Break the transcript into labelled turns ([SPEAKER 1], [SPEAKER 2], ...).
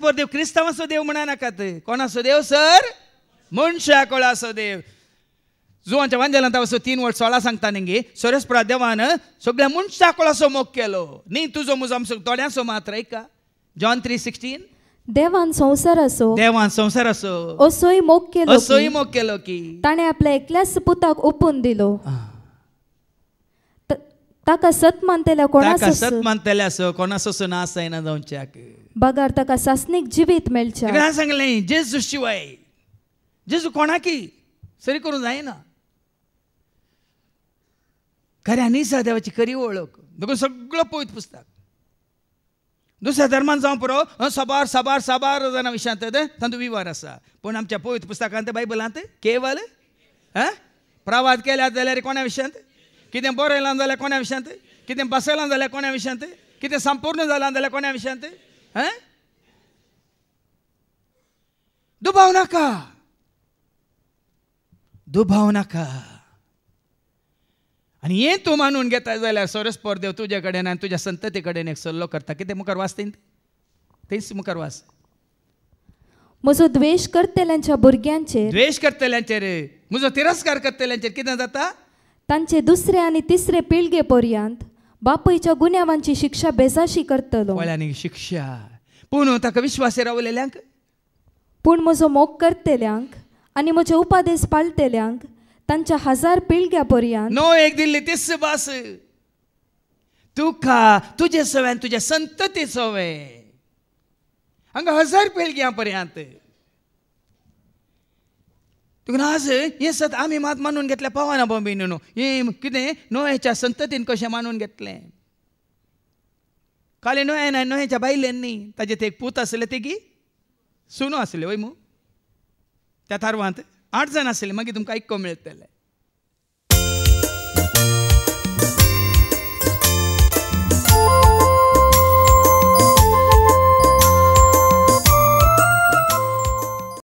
[SPEAKER 1] परस्पर देव क्रिस्तांवाचो देव म्हणा नाकात. कोणाचो देव सर? मनशा कोळाचो देव. जुवांच्या वांजेलांत 3 वर्स 16 सांगता न्ही सोरेस्परा देवान सगळ्या मनशा कोळाचो मोग केलो न्ही तुजो मुजो आमचो थोड्यांचो मात्र ऐका. जॉन 3:16
[SPEAKER 2] देवान संसार असो असोय मोग केलो की ताणे आपल्या एकल्याच पुताक ओपून दिलो. ताका सत मानतेल्या
[SPEAKER 1] कोणाचो कोणाचो नास जायना जावच्याक
[SPEAKER 2] बगार ताका सासनीक जिवीत मेळच्या.
[SPEAKER 1] सांगलें जेजू शिवाय जेजू कोणाकी सरी करूं जायना. खऱ्या निसा देवाची खरी वळख देखून सगळो पवित्र पुस्तक. दुसऱ्या धर्मान जावं पुरो साबार साबार साबार जाणां विशयांत तांचो विवार आसा. पूण आमच्या पवित्र पुस्तकांत बायबलांत केवल प्रवाद केल्यात जाल्यार कोण्या विशयांत, कितें बरयलां जाल्यार कोण्या विशयांत, कितें बसयलां जाल्यार कोण्या विशयांत, कितें संपूर्ण जालां जाल्यार कोण्या विशयांत. दुबाव नाका, दुबाव नाका. आनी हें तूं मानून घेता जाल्यार सोरस्पर देव तुजे कडेन आनी तुज्या संतती कडेन एक सल्लो करता. कितें मुखार वाचता थंयच मुखार वाच.
[SPEAKER 2] म्हजो द्वेश करतल्यांच्या भुरग्यांचेर
[SPEAKER 1] म्हजो तिरस्कार करतल्यांचेर कितें जाता?
[SPEAKER 2] तांचे दुसरे आनी तिसरे पिळगे पर्यंत बापयच्या गुन्यांवांची शिक्षा बेजाशी करतलो.
[SPEAKER 1] वळ्यांनी शिक्षा. पूण ताका विश्वास रावलेल्यांक,
[SPEAKER 2] पूण म्हजो मोग करतल्यांक आनी म्हजे उपादेश पाळटल्यांक तांच्या 1000 पिळग्या पर्यंत
[SPEAKER 1] नो एक दिल्ली तीस बास तुका तुजे सवेन तुज्या संतती सवे हांगा 1000 पिळग्यां पर्यंत. तुका आज हें सत आमी मात मानून घेतल्या पावना बॉम्बेन न्हू. हें कितें नोहेच्या संततीन कशें मानून घेतलें. खाली नोहेच्या बायलेंनी ताजे ते एक पूत आसले तेगी सुनो आसले वय मू. त्या थारवांत 8 जाण आसले. मागीर तुमकां आयको मेळटलें.